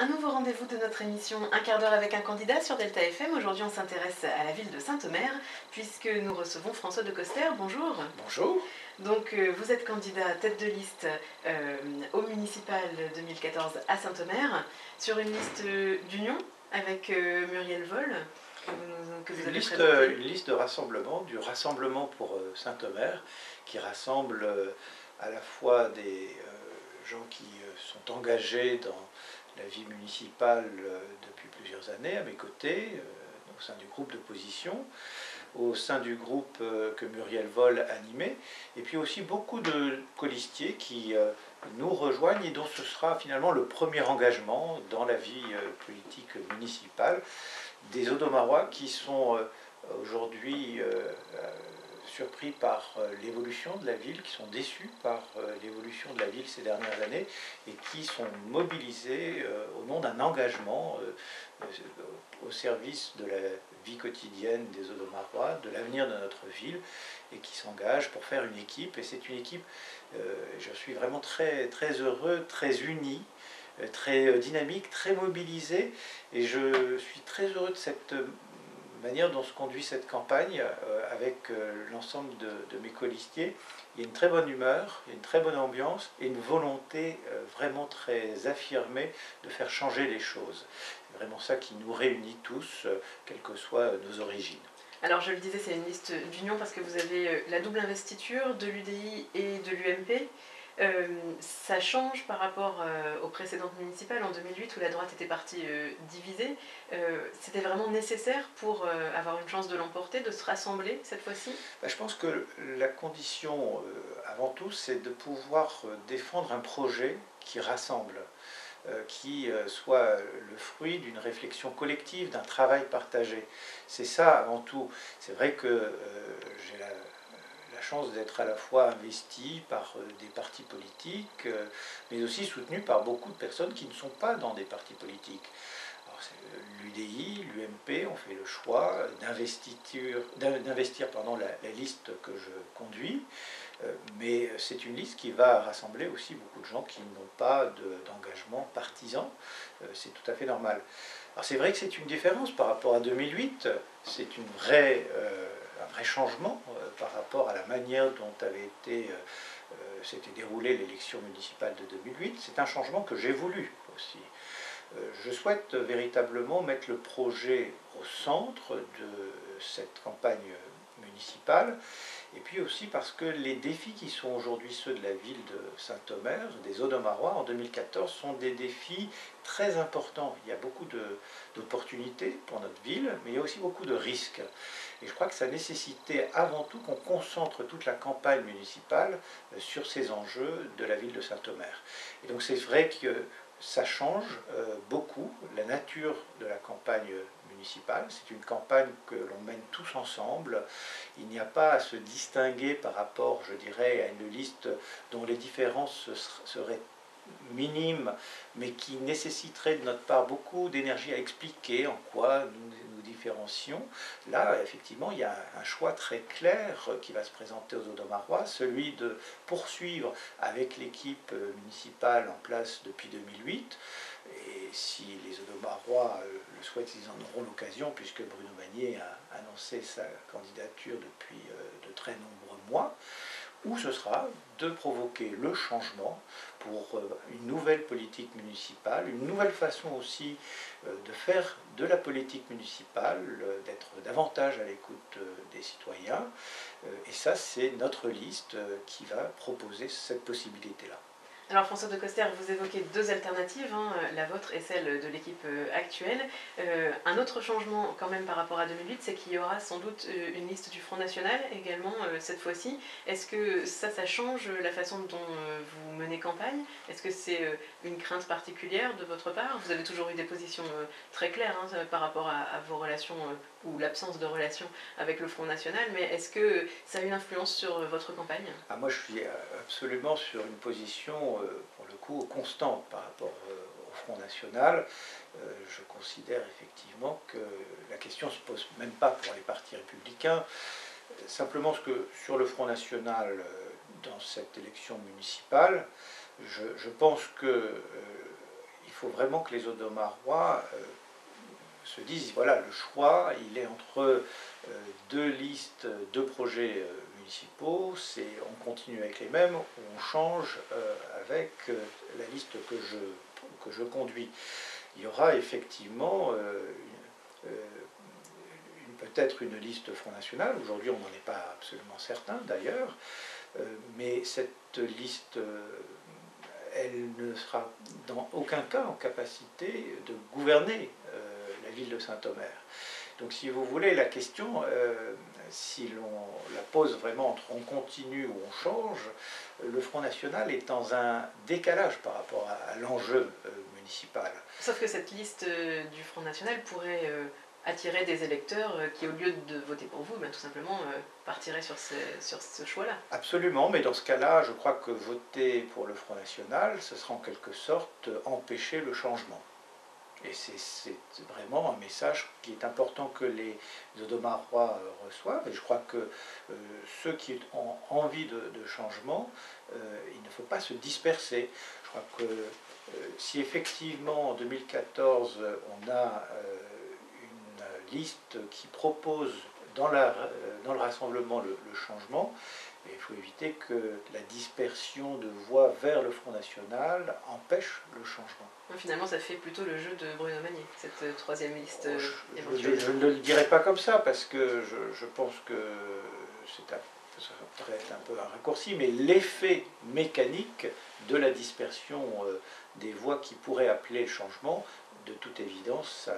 Un nouveau rendez-vous de notre émission Un quart d'heure avec un candidat sur Delta FM. Aujourd'hui, on s'intéresse à la ville de Saint-Omer, puisque nous recevons François Decoster. Bonjour. Bonjour. Donc, vous êtes candidat tête de liste au municipal 2014 à Saint-Omer, sur une liste d'union avec Muriel Vol, que vous avez présentée. Une liste de rassemblement, du Rassemblement pour Saint-Omer, qui rassemble à la fois des gens qui sont engagés dans la vie municipale depuis plusieurs années à mes côtés, au sein du groupe d'opposition, au sein du groupe que Muriel Vol animait, et puis aussi beaucoup de colistiers qui nous rejoignent et dont ce sera finalement le premier engagement dans la vie politique municipale, des Audomarois qui sont aujourd'hui surpris par l'évolution de la ville, qui sont déçus par l'évolution de la ville ces dernières années et qui sont mobilisés au nom d'un engagement au service de la vie quotidienne des Audomarois, de l'avenir de notre ville, et qui s'engagent pour faire une équipe. Et c'est une équipe, je suis vraiment très, très heureux, très uni, très dynamique, très mobilisé, et je suis très heureux de cette manière dont se conduit cette campagne avec l'ensemble de mes colistiers. Il y a une très bonne humeur, il y a une très bonne ambiance et une volonté vraiment très affirmée de faire changer les choses. C'est vraiment ça qui nous réunit tous, quelles que soient nos origines. Alors je le disais, c'est une liste d'union parce que vous avez la double investiture de l'UDI et de l'UMP. Ça change par rapport aux précédentes municipales en 2008 où la droite était partie divisée. C'était vraiment nécessaire pour avoir une chance de l'emporter, de se rassembler cette fois-ci? Je pense que la condition avant tout, c'est de pouvoir défendre un projet qui rassemble, qui soit le fruit d'une réflexion collective, d'un travail partagé. C'est ça avant tout. C'est vrai que j'ai la chance d'être à la fois investi par des partis politiques, mais aussi soutenu par beaucoup de personnes qui ne sont pas dans des partis politiques. L'UDI, l'UMP ont fait le choix d'investir la liste que je conduis, mais c'est une liste qui va rassembler aussi beaucoup de gens qui n'ont pas d'engagement partisan. C'est tout à fait normal. Alors c'est vrai que c'est une différence par rapport à 2008, c'est un vrai changement par rapport à la manière dont s'était déroulée l'élection municipale de 2008. C'est un changement que j'ai voulu aussi. Je souhaite véritablement mettre le projet au centre de cette campagne municipale, et puis aussi parce que les défis qui sont aujourd'hui ceux de la ville de Saint-Omer, des Audomarois en 2014, sont des défis très importants. Il y a beaucoup d'opportunités pour notre ville, mais il y a aussi beaucoup de risques. Et je crois que ça nécessitait avant tout qu'on concentre toute la campagne municipale sur ces enjeux de la ville de Saint-Omer. Et donc c'est vrai que ça change beaucoup la nature de la campagne municipale. C'est une campagne que l'on mène tous ensemble. Il n'y a pas à se distinguer par rapport, je dirais, à une liste dont les différences seraient minimes, mais qui nécessiterait de notre part beaucoup d'énergie à expliquer en quoi nous différencions. Là, effectivement, il y a un choix très clair qui va se présenter aux Audomarois, celui de poursuivre avec l'équipe municipale en place depuis 2008. Et si les Audomarois le souhaitent, ils en auront l'occasion, puisque Bruno Magnier a annoncé sa candidature depuis de très nombreux mois, où ce sera de provoquer le changement pour une nouvelle politique municipale, une nouvelle façon aussi de faire de la politique municipale, d'être davantage à l'écoute des citoyens. Et ça, c'est notre liste qui va proposer cette possibilité-là. Alors François Decoster, vous évoquez deux alternatives, la vôtre et celle de l'équipe actuelle. Un autre changement quand même par rapport à 2008, c'est qu'il y aura sans doute une liste du Front National également cette fois-ci. Est-ce que ça change la façon dont vous menez campagne? Est-ce que c'est une crainte particulière de votre part? Vous avez toujours eu des positions très claires par rapport à vos relations ou l'absence de relations avec le Front National, mais est-ce que ça a une influence sur votre campagne? Moi, je suis absolument sur une position, pour le coup, constante par rapport au Front National. Je considère effectivement que la question ne se pose même pas pour les partis républicains. Simplement que sur le Front National, dans cette élection municipale, je pense qu'il faut vraiment que les Audomarois se disent, voilà, le choix, il est entre deux listes, deux projets municipaux, c'est on continue avec les mêmes, on change avec la liste que je conduis. Il y aura effectivement peut-être une liste Front National, aujourd'hui on n'en est pas absolument certain d'ailleurs, mais cette liste, elle ne sera dans aucun cas en capacité de gouverner la ville de Saint-Omer. Donc si vous voulez, la question, si l'on la pose vraiment entre on continue ou on change, le Front National est dans un décalage par rapport à l'enjeu municipal. Sauf que cette liste du Front National pourrait attirer des électeurs qui, au lieu de voter pour vous, ben, tout simplement partiraient sur ce choix-là. Absolument, mais dans ce cas-là, je crois que voter pour le Front National, ce sera en quelque sorte empêcher le changement. Et c'est vraiment un message qui est important que les Audomarois reçoivent. Et je crois que ceux qui ont envie de changement, il ne faut pas se disperser. Je crois que si effectivement en 2014 on a une liste qui propose dans le rassemblement le changement, il faut éviter que la dispersion de voix vers le Front National empêche le changement. Finalement, ça fait plutôt le jeu de Bruno Magnier, cette troisième liste éventuelle. Je ne le dirai pas comme ça, parce que je pense que ça pourrait être un peu un raccourci, mais l'effet mécanique de la dispersion des voix qui pourraient appeler le changement, de toute évidence, ça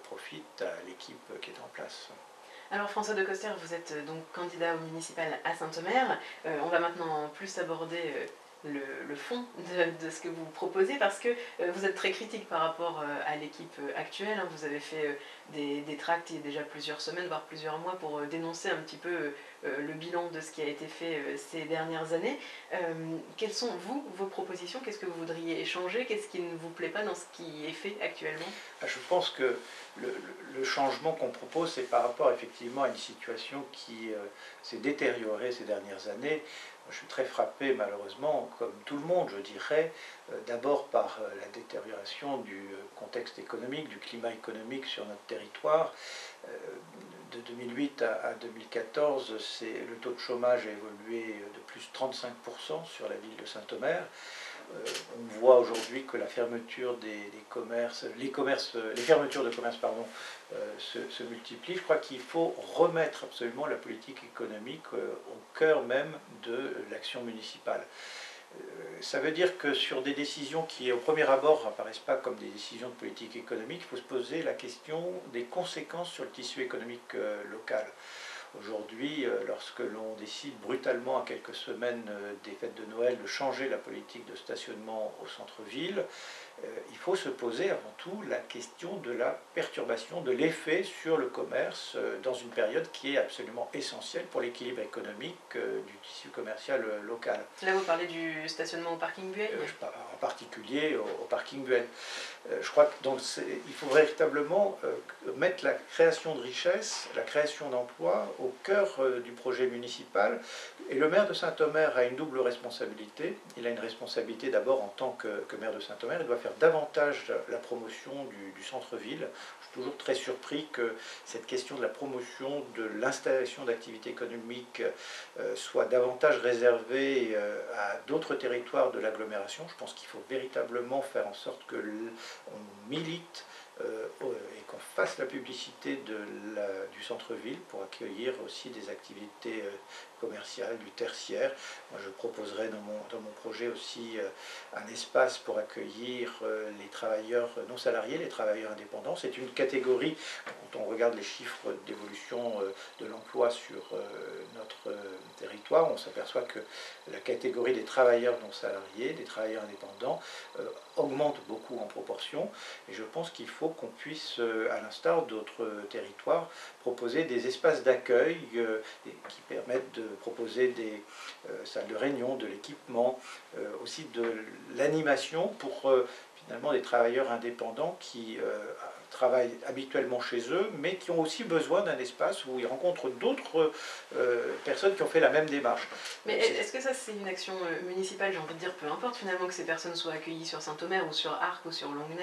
profite à l'équipe qui est en place. Alors François Decoster, vous êtes donc candidat au municipal à Saint-Omer. On va maintenant plus aborder le fond de ce que vous proposez, parce que vous êtes très critique par rapport à l'équipe actuelle. Vous avez fait des tracts il y a déjà plusieurs semaines, voire plusieurs mois, pour dénoncer un petit peu le bilan de ce qui a été fait ces dernières années. Quelles sont, vous, vos propositions? Qu'est-ce que vous voudriez changer? Qu'est-ce qui ne vous plaît pas dans ce qui est fait actuellement? Je pense que le changement qu'on propose, c'est par rapport effectivement à une situation qui s'est détériorée ces dernières années. Je suis très frappé, malheureusement, comme tout le monde, je dirais, d'abord par la détérioration du contexte économique, du climat économique sur notre territoire. De 2008 à 2014, le taux de chômage a évolué de plus de 35% sur la ville de Saint-Omer. On voit aujourd'hui que la fermeture des commerces, les fermetures de commerces se multiplient. Je crois qu'il faut remettre absolument la politique économique au cœur même de l'action municipale. Ça veut dire que sur des décisions qui, au premier abord, n'apparaissent pas comme des décisions de politique économique, il faut se poser la question des conséquences sur le tissu économique local. Aujourd'hui, lorsque l'on décide brutalement à quelques semaines des fêtes de Noël de changer la politique de stationnement au centre-ville, il faut se poser avant tout la question de la perturbation, de l'effet sur le commerce dans une période qui est absolument essentielle pour l'équilibre économique du tissu commercial local. Là, vous parlez du stationnement au parking Buelle, en particulier au parking Buelle. Je crois que donc il faut véritablement mettre la création de richesses, la création d'emplois au cœur du projet municipal. Et le maire de Saint-Omer a une double responsabilité. Il a une responsabilité d'abord en tant que maire de Saint-Omer. Il doit faire davantage la promotion du centre-ville. Je suis toujours très surpris que cette question de la promotion de l'installation d'activités économiques soit davantage réservée à d'autres territoires de l'agglomération. Je pense qu'il faut véritablement faire en sorte que on milite et qu'on fasse la publicité du centre-ville pour accueillir aussi des activités commerciales, du tertiaire. Moi, je proposerai dans mon projet aussi un espace pour accueillir les travailleurs non salariés, les travailleurs indépendants. C'est une catégorie, quand on regarde les chiffres d'évolution de l'emploi sur notre territoire, on s'aperçoit que la catégorie des travailleurs non salariés, des travailleurs indépendants, augmente beaucoup en proportion. Et je pense qu'il faut qu'on puisse, à l'instar d'autres territoires, proposer des espaces d'accueil qui permettent de proposer des salles de réunion, de l'équipement, aussi de l'animation pour finalement des travailleurs indépendants qui travaillent habituellement chez eux, mais qui ont aussi besoin d'un espace où ils rencontrent d'autres personnes qui ont fait la même démarche. Mais est-ce que ça c'est une action municipale, j'ai envie de dire, peu importe finalement que ces personnes soient accueillies sur Saint-Omer ou sur Arques ou sur Longnes?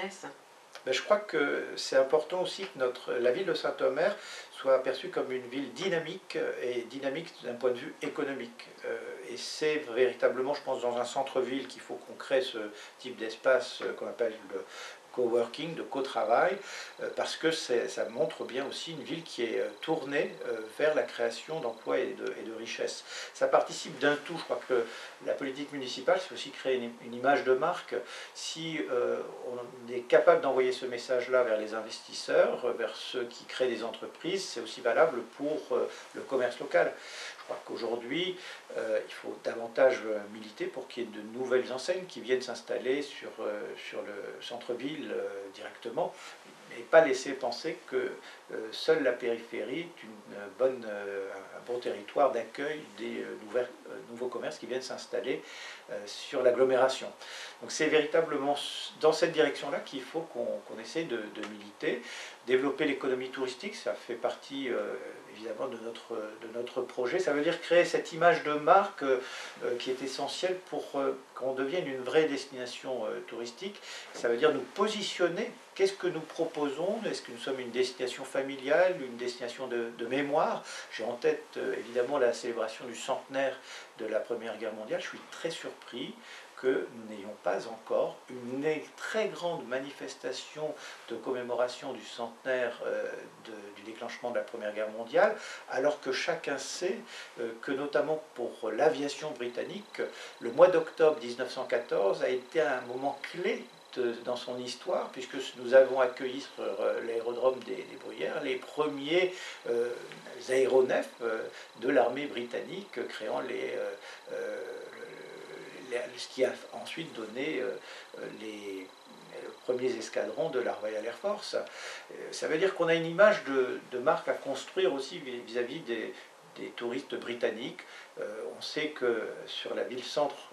Ben, je crois que c'est important aussi que la ville de Saint-Omer soit perçue comme une ville dynamique, et dynamique d'un point de vue économique. Et c'est véritablement, je pense, dans un centre-ville qu'il faut qu'on crée ce type d'espace qu'on appelle le coworking, de co-travail, parce que ça montre bien aussi une ville qui est tournée vers la création d'emplois et de richesses. Ça participe d'un tout. Je crois que la politique municipale, c'est aussi créer une image de marque. Si on est capable d'envoyer ce message-là vers les investisseurs, vers ceux qui créent des entreprises, c'est aussi valable pour le commerce local. Je crois qu'aujourd'hui, il faut davantage militer pour qu'il y ait de nouvelles enseignes qui viennent s'installer sur le centre-ville directement, et pas laisser penser que seule la périphérie est un bon territoire d'accueil des nouveaux commerces qui viennent s'installer sur l'agglomération. Donc c'est véritablement dans cette direction-là qu'il faut qu'on essaie de militer. Développer l'économie touristique, ça fait partie évidemment de notre projet. Ça veut dire créer cette image de marque qui est essentielle pour qu'on devienne une vraie destination touristique. Ça veut dire nous positionner. Qu'est-ce que nous proposons? Est-ce que nous sommes une destination familiale, une destination de mémoire? J'ai en tête évidemment la célébration du centenaire de la Première Guerre mondiale. Je suis très surpris que nous n'ayons pas encore une très grande manifestation de commémoration du centenaire du déclenchement de la Première Guerre mondiale, alors que chacun sait que notamment pour l'aviation britannique, le mois d'octobre 1914 a été un moment clé dans son histoire, puisque nous avons accueilli sur l'aérodrome des Bruyères les premiers aéronefs de l'armée britannique, créant ce qui a ensuite donné les premiers escadrons de la Royal Air Force. Ça veut dire qu'on a une image de marque à construire aussi vis-à-vis des touristes britanniques. On sait que sur la ville-centre,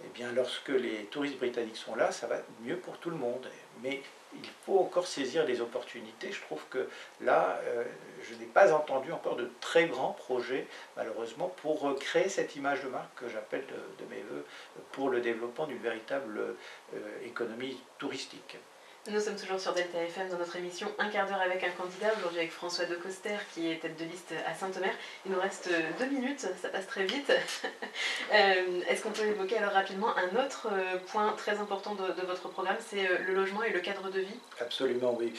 eh bien, lorsque les touristes britanniques sont là, ça va mieux pour tout le monde. Mais il faut encore saisir les opportunités. Je trouve que là, je n'ai pas entendu encore de très grands projets, malheureusement, pour créer cette image de marque que j'appelle de mes voeux pour le développement d'une véritable économie touristique. Nous sommes toujours sur Delta FM dans notre émission Un quart d'heure avec un candidat, aujourd'hui avec François Decoster qui est tête de liste à Saint-Omer. Il nous reste 2 minutes, ça passe très vite. Est-ce qu'on peut évoquer alors rapidement un autre point très important de votre programme, c'est le logement et le cadre de vie? Absolument, oui.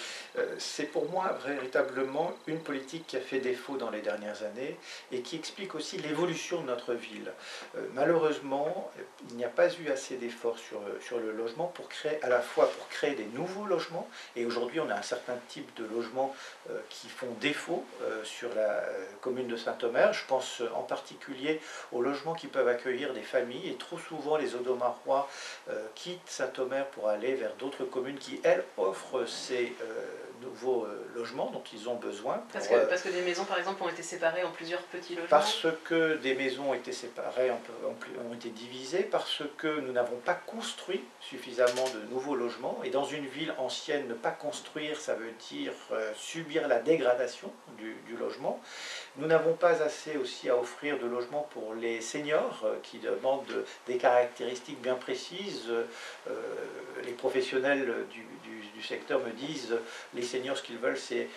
C'est pour moi véritablement une politique qui a fait défaut dans les dernières années et qui explique aussi l'évolution de notre ville. Malheureusement, il n'y a pas eu assez d'efforts sur le logement pour créer, à la fois pour créer des nouveaux logements, et aujourd'hui on a un certain type de logements qui font défaut sur la commune de Saint-Omer. Je pense en particulier aux logements qui peuvent accueillir des familles, et trop souvent les Audomarois quittent Saint-Omer pour aller vers d'autres communes qui, elles, offrent ces nouveaux logements dont ils ont besoin. Parce que des maisons, par exemple, ont été séparées en plusieurs petits logements? Parce que des maisons ont été séparées, ont été divisées, parce que nous n'avons pas construit suffisamment de nouveaux logements. Et dans une ville ancienne, ne pas construire, ça veut dire subir la dégradation du logement. Nous n'avons pas assez aussi à offrir de logements pour les seniors qui demandent des caractéristiques bien précises. Les professionnels du secteur me disent, les seniors, ce qu'ils veulent, c'est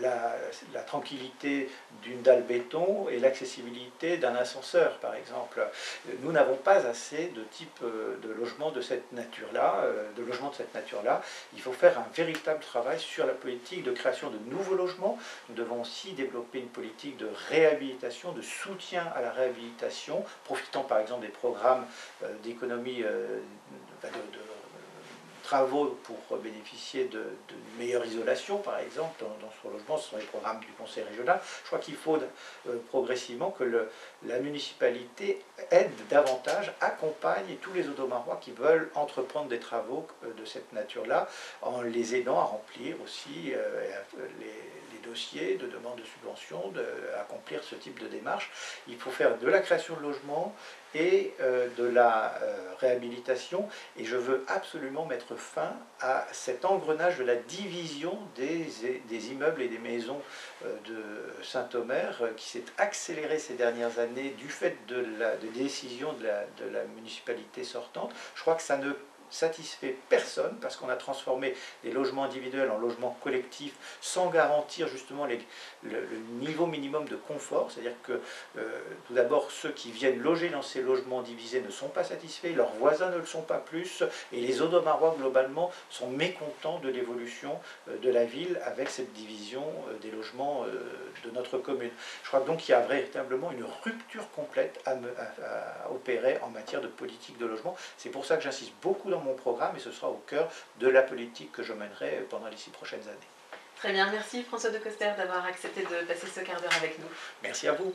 la tranquillité d'une dalle béton et l'accessibilité d'un ascenseur, par exemple. Nous n'avons pas assez de type de logement de cette nature-là, Il faut faire un véritable travail sur la politique de création de nouveaux logements. Nous devons aussi développer une politique de réhabilitation, de soutien à la réhabilitation, profitant par exemple des programmes d'économie de travaux pour bénéficier d'une meilleure isolation, par exemple, dans son logement. Ce sont les programmes du Conseil régional. Je crois qu'il faut progressivement que la municipalité aide davantage, accompagne tous les Audomarois qui veulent entreprendre des travaux de cette nature-là, en les aidant à remplir aussi les dossiers de demande de subvention, accomplir ce type de démarche. Il faut faire de la création de logements et de la réhabilitation. Et je veux absolument mettre fin à cet engrenage de la division des immeubles et des maisons de Saint-Omer qui s'est accéléré ces dernières années du fait de décisions de la municipalité sortante. Je crois que ça ne satisfait personne parce qu'on a transformé les logements individuels en logements collectifs sans garantir justement le niveau minimum de confort, c'est-à-dire que tout d'abord ceux qui viennent loger dans ces logements divisés ne sont pas satisfaits, leurs voisins ne le sont pas plus, et les Audomarois globalement sont mécontents de l'évolution de la ville avec cette division des logements de notre commune. Je crois donc qu'il y a véritablement une rupture complète à opérer en matière de politique de logement. C'est pour ça que j'insiste beaucoup dans mon programme et ce sera au cœur de la politique que je mènerai pendant les 6 prochaines années. Très bien, merci François Decoster d'avoir accepté de passer ce quart d'heure avec nous. Merci à vous.